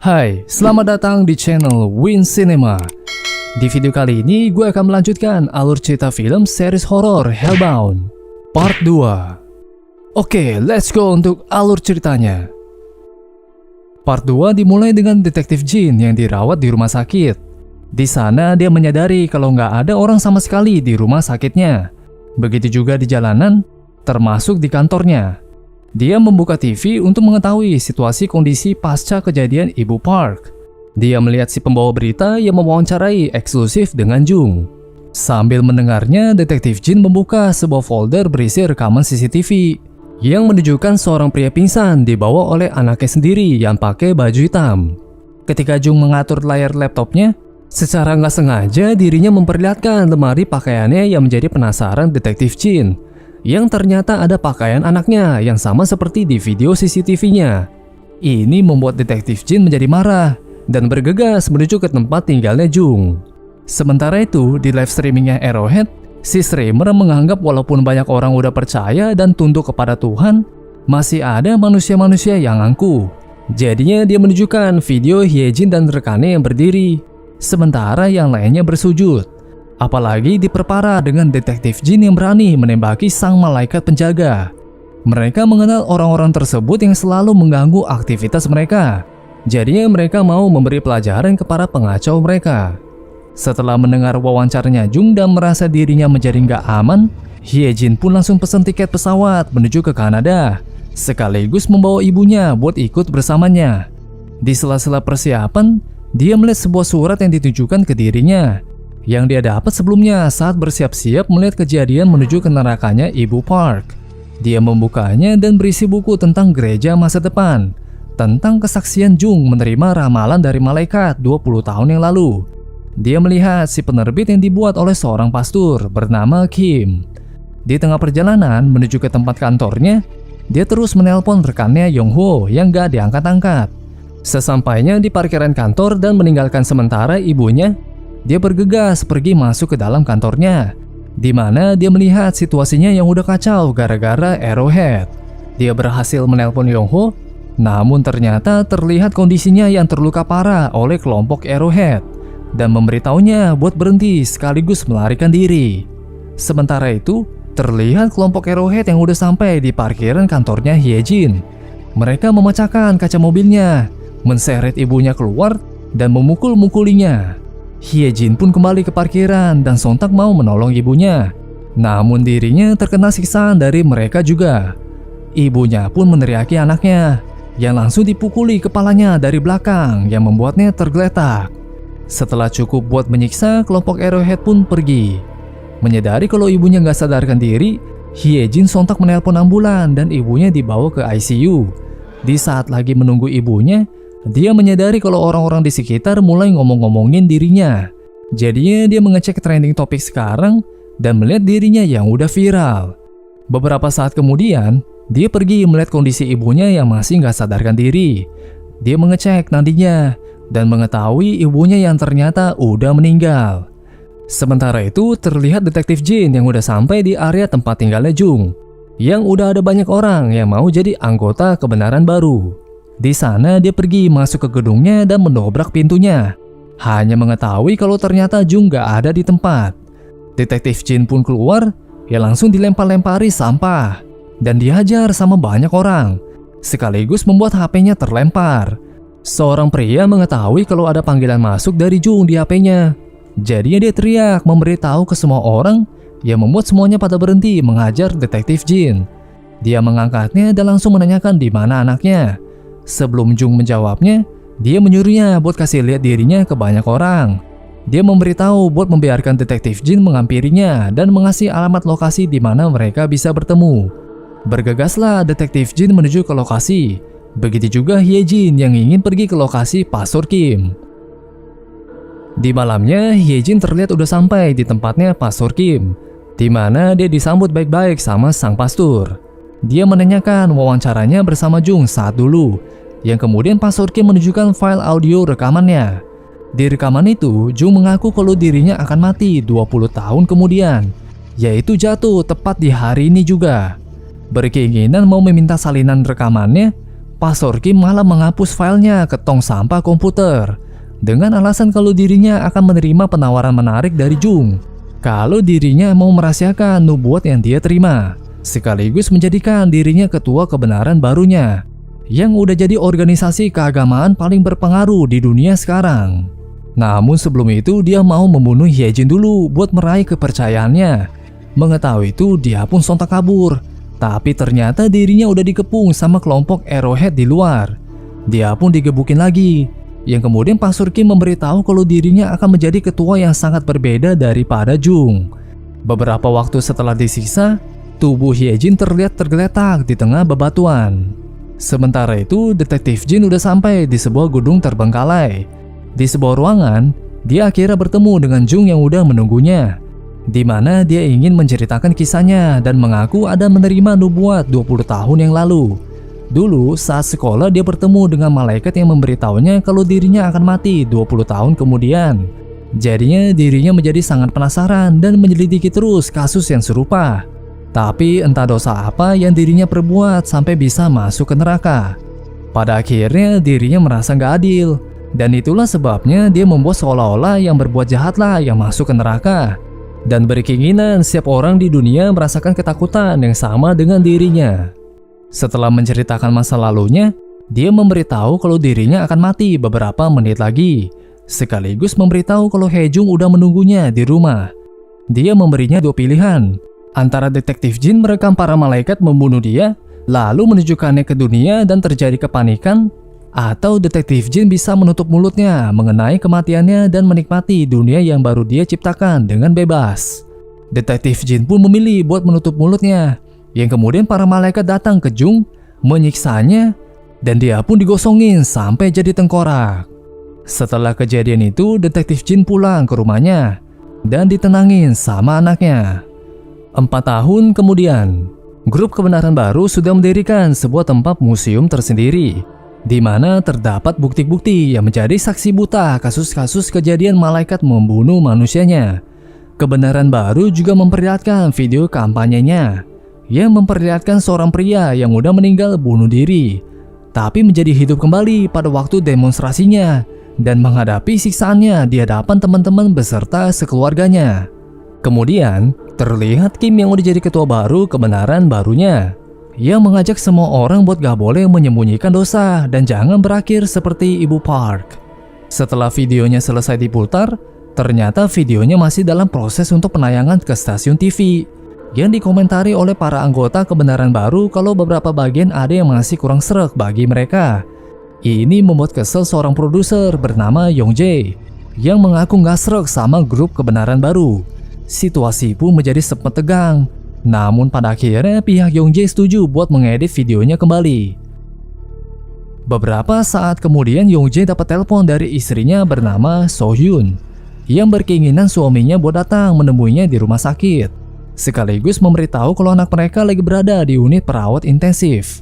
Hai, selamat datang di channel Win Cinema. Di video kali ini gue akan melanjutkan alur cerita film series horor Hellbound Part 2. Oke, let's go untuk alur ceritanya. Part 2 dimulai dengan detektif Jin yang dirawat di rumah sakit. Di sana dia menyadari kalau nggak ada orang sama sekali di rumah sakitnya. Begitu juga di jalanan, termasuk di kantornya. Dia membuka TV untuk mengetahui situasi kondisi pasca kejadian Ibu Park. Dia melihat si pembawa berita yang mewawancarai eksklusif dengan Jung. Sambil mendengarnya, detektif Jin membuka sebuah folder berisi rekaman CCTV yang menunjukkan seorang pria pingsan dibawa oleh anaknya sendiri yang pakai baju hitam. Ketika Jung mengatur layar laptopnya, secara nggak sengaja dirinya memperlihatkan lemari pakaiannya yang menjadi penasaran detektif Jin, yang ternyata ada pakaian anaknya yang sama seperti di video CCTV-nya. Ini membuat detektif Jin menjadi marah dan bergegas menuju ke tempat tinggalnya Jung. Sementara itu, di live streamingnya Arrowhead, si streamer menganggap walaupun banyak orang udah percaya dan tunduk kepada Tuhan, masih ada manusia-manusia yang angkuh. Jadinya dia menunjukkan video Hyejin dan rekannya yang berdiri, sementara yang lainnya bersujud. Apalagi diperparah dengan detektif Jin yang berani menembaki sang malaikat penjaga. Mereka mengenal orang-orang tersebut yang selalu mengganggu aktivitas mereka. Jadinya mereka mau memberi pelajaran kepada pengacau mereka. Setelah mendengar wawancaranya Jung dan merasa dirinya menjadi nggak aman, Hyejin pun langsung pesan tiket pesawat menuju ke Kanada, sekaligus membawa ibunya buat ikut bersamanya. Di sela-sela persiapan, dia melihat sebuah surat yang ditujukan ke dirinya, yang dia dapat sebelumnya saat bersiap-siap melihat kejadian menuju ke nerakanya Ibu Park. Dia membukanya dan berisi buku tentang gereja masa depan, tentang kesaksian Jung menerima ramalan dari malaikat 20 tahun yang lalu. Dia melihat si penerbit yang dibuat oleh seorang pastor bernama Kim. Di tengah perjalanan menuju ke tempat kantornya, dia terus menelpon rekannya Yongho yang gak diangkat-angkat. Sesampainya di parkiran kantor dan meninggalkan sementara ibunya, dia bergegas pergi masuk ke dalam kantornya, di mana dia melihat situasinya yang udah kacau gara-gara Arrowhead. Dia berhasil menelpon Yongho, namun ternyata terlihat kondisinya yang terluka parah oleh kelompok Arrowhead dan memberitahunya buat berhenti sekaligus melarikan diri. Sementara itu, terlihat kelompok Arrowhead yang udah sampai di parkiran kantornya Hyejin. Mereka memecahkan kaca mobilnya, menseret ibunya keluar dan memukul-mukulinya. Hyejin pun kembali ke parkiran dan sontak mau menolong ibunya. Namun dirinya terkena siksaan dari mereka juga. Ibunya pun meneriaki anaknya, yang langsung dipukuli kepalanya dari belakang yang membuatnya tergeletak. Setelah cukup buat menyiksa, kelompok Arrowhead pun pergi. Menyadari kalau ibunya gak sadarkan diri, Hyejin sontak menelpon ambulan dan ibunya dibawa ke ICU. Di saat lagi menunggu ibunya, dia menyadari kalau orang-orang di sekitar mulai ngomong-ngomongin dirinya. Jadinya dia mengecek trending topik sekarang dan melihat dirinya yang udah viral. Beberapa saat kemudian, dia pergi melihat kondisi ibunya yang masih gak sadarkan diri. Dia mengecek nantinya dan mengetahui ibunya yang ternyata udah meninggal. Sementara itu, terlihat detektif Jin yang udah sampai di area tempat tinggalnya Jung, yang udah ada banyak orang yang mau jadi anggota kebenaran baru. Di sana dia pergi masuk ke gedungnya dan mendobrak pintunya, hanya mengetahui kalau ternyata Jung gak ada di tempat. Detektif Jin pun keluar, ya langsung dilempar-lempari sampah dan dihajar sama banyak orang, sekaligus membuat HP-nya terlempar. Seorang pria mengetahui kalau ada panggilan masuk dari Jung di HP-nya. Jadinya dia teriak memberitahu ke semua orang, yang membuat semuanya pada berhenti menghajar detektif Jin. Dia mengangkatnya dan langsung menanyakan di mana anaknya. Sebelum Jung menjawabnya, dia menyuruhnya buat kasih lihat dirinya ke banyak orang. Dia memberitahu buat membiarkan detektif Jin menghampirinya dan mengasih alamat lokasi di mana mereka bisa bertemu. Bergegaslah detektif Jin menuju ke lokasi. Begitu juga Hyejin yang ingin pergi ke lokasi Pastor Kim. Di malamnya, Hyejin terlihat udah sampai di tempatnya Pastor Kim, di mana dia disambut baik-baik sama sang pastor. Dia menanyakan wawancaranya bersama Jung saat dulu, yang kemudian Pastor Kim menunjukkan file audio rekamannya. Di rekaman itu, Jung mengaku kalau dirinya akan mati 20 tahun kemudian, yaitu jatuh tepat di hari ini juga. Berkeinginan mau meminta salinan rekamannya, Pastor Kim malah menghapus filenya ke tong sampah komputer dengan alasan kalau dirinya akan menerima penawaran menarik dari Jung kalau dirinya mau merahasiakan nubuat yang dia terima, sekaligus menjadikan dirinya ketua kebenaran barunya yang udah jadi organisasi keagamaan paling berpengaruh di dunia sekarang. Namun sebelum itu dia mau membunuh Hyejin dulu buat meraih kepercayaannya. Mengetahui itu dia pun sontak kabur, tapi ternyata dirinya udah dikepung sama kelompok Arrowhead di luar. Dia pun digebukin lagi, yang kemudian Pastor Kim memberitahu kalau dirinya akan menjadi ketua yang sangat berbeda daripada Jung. Beberapa waktu setelah disiksa, tubuh Hyejin terlihat tergeletak di tengah bebatuan. Sementara itu, Detektif Jin udah sampai di sebuah gedung terbengkalai. Di sebuah ruangan, dia akhirnya bertemu dengan Jung yang udah menunggunya, di mana dia ingin menceritakan kisahnya dan mengaku ada menerima nubuat 20 tahun yang lalu. Dulu saat sekolah dia bertemu dengan malaikat yang memberitahunya kalau dirinya akan mati 20 tahun kemudian. Jadinya dirinya menjadi sangat penasaran dan menyelidiki terus kasus yang serupa. Tapi entah dosa apa yang dirinya perbuat sampai bisa masuk ke neraka. Pada akhirnya dirinya merasa gak adil, dan itulah sebabnya dia membuat seolah-olah yang berbuat jahatlah yang masuk ke neraka, dan berkeinginan setiap orang di dunia merasakan ketakutan yang sama dengan dirinya. Setelah menceritakan masa lalunya, dia memberitahu kalau dirinya akan mati beberapa menit lagi, sekaligus memberitahu kalau Haejung udah menunggunya di rumah. Dia memberinya dua pilihan, antara Detektif Jin merekam para malaikat membunuh dia, lalu menunjukkannya ke dunia dan terjadi kepanikan, atau Detektif Jin bisa menutup mulutnya mengenai kematiannya dan menikmati dunia yang baru dia ciptakan dengan bebas. Detektif Jin pun memilih buat menutup mulutnya, yang kemudian para malaikat datang ke Jung, menyiksanya, dan dia pun digosongin sampai jadi tengkorak. Setelah kejadian itu, Detektif Jin pulang ke rumahnya dan ditenangin sama anaknya. 4 tahun kemudian, grup kebenaran baru sudah mendirikan sebuah tempat museum tersendiri, di mana terdapat bukti-bukti yang menjadi saksi buta kasus-kasus kejadian malaikat membunuh manusianya. Kebenaran baru juga memperlihatkan video kampanyenya yang memperlihatkan seorang pria yang udah meninggal bunuh diri, tapi menjadi hidup kembali pada waktu demonstrasinya dan menghadapi siksaannya di hadapan teman-teman beserta sekeluarganya. Kemudian, terlihat Kim yang udah jadi ketua baru kebenaran barunya, yang mengajak semua orang buat gak boleh menyembunyikan dosa dan jangan berakhir seperti Ibu Park. Setelah videonya selesai diputar, ternyata videonya masih dalam proses untuk penayangan ke stasiun TV, yang dikomentari oleh para anggota kebenaran baru kalau beberapa bagian ada yang masih kurang sreg bagi mereka. Ini membuat kesel seorang produser bernama Yong Jae, yang mengaku gak sreg sama grup kebenaran baru. Situasi pun menjadi sempat tegang, namun pada akhirnya pihak Yong Jae setuju buat mengedit videonya kembali. Beberapa saat kemudian Yong Jae dapat telepon dari istrinya bernama So Hyun, yang berkeinginan suaminya buat datang menemuinya di rumah sakit, sekaligus memberitahu kalau anak mereka lagi berada di unit perawat intensif.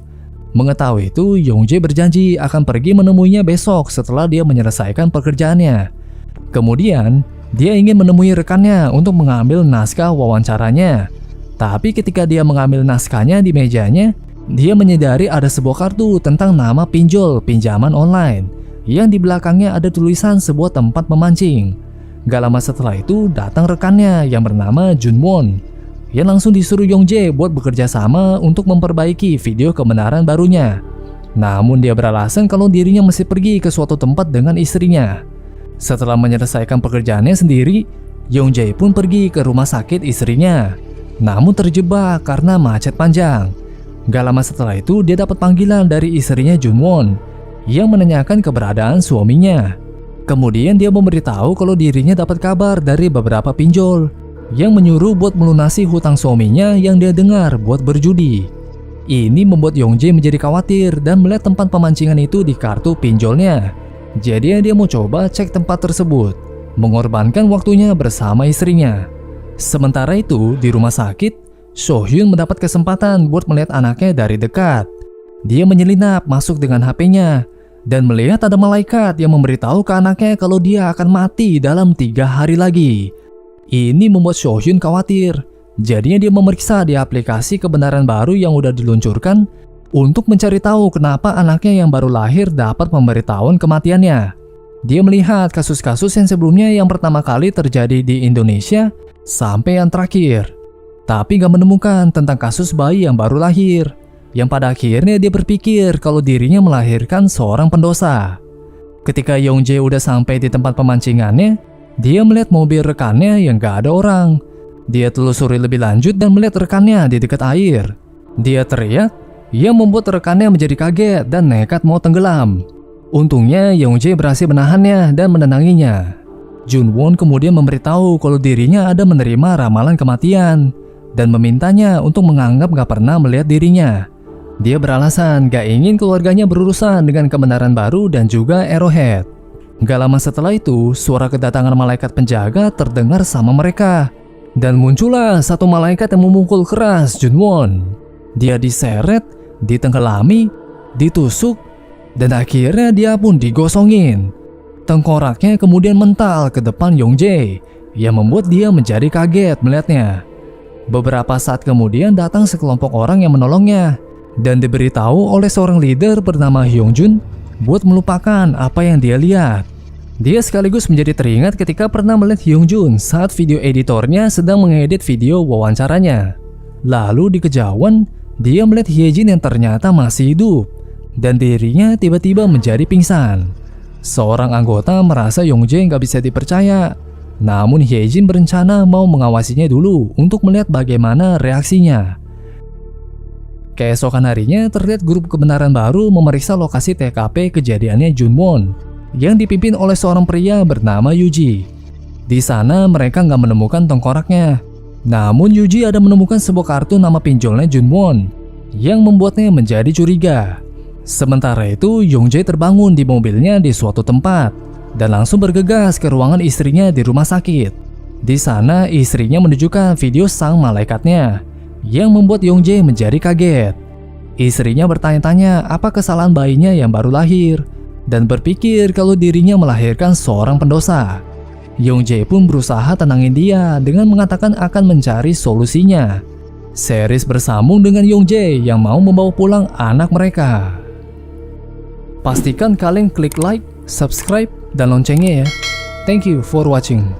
Mengetahui itu, Yong Jae berjanji akan pergi menemuinya besok setelah dia menyelesaikan pekerjaannya. Kemudian, dia ingin menemui rekannya untuk mengambil naskah wawancaranya. Tapi ketika dia mengambil naskahnya di mejanya, dia menyadari ada sebuah kartu tentang nama pinjol pinjaman online, yang di belakangnya ada tulisan sebuah tempat memancing. Gak lama setelah itu datang rekannya yang bernama Junwon, yang langsung disuruh Yong Jae buat bekerja sama untuk memperbaiki video kebenaran barunya. Namun dia beralasan kalau dirinya mesti pergi ke suatu tempat dengan istrinya. Setelah menyelesaikan pekerjaannya sendiri, Yong Jae pun pergi ke rumah sakit istrinya, namun terjebak karena macet panjang. Gak lama setelah itu dia dapat panggilan dari istrinya Junwon, yang menanyakan keberadaan suaminya. Kemudian dia memberitahu kalau dirinya dapat kabar dari beberapa pinjol yang menyuruh buat melunasi hutang suaminya yang dia dengar buat berjudi. Ini membuat Yong Jae menjadi khawatir dan melihat tempat pemancingan itu di kartu pinjolnya. Jadi dia mau coba cek tempat tersebut, mengorbankan waktunya bersama istrinya. Sementara itu di rumah sakit, So Hyun mendapat kesempatan buat melihat anaknya dari dekat. Dia menyelinap masuk dengan HP-nya dan melihat ada malaikat yang memberitahu ke anaknya kalau dia akan mati dalam 3 hari lagi. Ini membuat So Hyun khawatir. Jadinya dia memeriksa di aplikasi kebenaran baru yang udah diluncurkan, untuk mencari tahu kenapa anaknya yang baru lahir dapat memberitahuan kematiannya. Dia melihat kasus-kasus yang sebelumnya yang pertama kali terjadi di Indonesia sampai yang terakhir, tapi gak menemukan tentang kasus bayi yang baru lahir, yang pada akhirnya dia berpikir kalau dirinya melahirkan seorang pendosa. Ketika Yongjae udah sampai di tempat pemancingannya, dia melihat mobil rekannya yang gak ada orang. Dia telusuri lebih lanjut dan melihat rekannya di dekat air. Dia teriak, yang membuat rekannya menjadi kaget dan nekat mau tenggelam. Untungnya Yongjae berhasil menahannya dan menenanginya. Junwon kemudian memberitahu kalau dirinya ada menerima ramalan kematian dan memintanya untuk menganggap gak pernah melihat dirinya. Dia beralasan gak ingin keluarganya berurusan dengan kebenaran baru dan juga Arrowhead. Gak lama setelah itu, suara kedatangan malaikat penjaga terdengar sama mereka. Dan muncullah satu malaikat yang memukul keras Junwon. Dia diseret, ditenggelami, ditusuk, dan akhirnya dia pun digosongin. Tengkoraknya kemudian mental ke depan Yongjae, yang membuat dia menjadi kaget melihatnya. Beberapa saat kemudian datang sekelompok orang yang menolongnya, dan diberitahu oleh seorang leader bernama Hyungjun buat melupakan apa yang dia lihat. Dia sekaligus menjadi teringat ketika pernah melihat Hyungjun saat video editornya sedang mengedit video wawancaranya. Lalu di kejauhan, dia melihat Hyejin yang ternyata masih hidup, dan dirinya tiba-tiba menjadi pingsan. Seorang anggota merasa Yongjae gak bisa dipercaya, namun Hyejin berencana mau mengawasinya dulu untuk melihat bagaimana reaksinya. Keesokan harinya terlihat grup kebenaran baru memeriksa lokasi TKP kejadiannya Junwon yang dipimpin oleh seorang pria bernama Yuji. Di sana mereka nggak menemukan tengkoraknya, namun Yuji ada menemukan sebuah kartu nama pinjolnya Junwon yang membuatnya menjadi curiga. Sementara itu Yongjae terbangun di mobilnya di suatu tempat dan langsung bergegas ke ruangan istrinya di rumah sakit. Di sana istrinya menunjukkan video sang malaikatnya yang membuat Yongjae menjadi kaget. Istrinya bertanya-tanya apa kesalahan bayinya yang baru lahir dan berpikir kalau dirinya melahirkan seorang pendosa. Yongjae pun berusaha tenangin dia dengan mengatakan akan mencari solusinya. Series bersambung dengan Yongjae yang mau membawa pulang anak mereka. Pastikan kalian klik like, subscribe, dan loncengnya ya. Thank you for watching.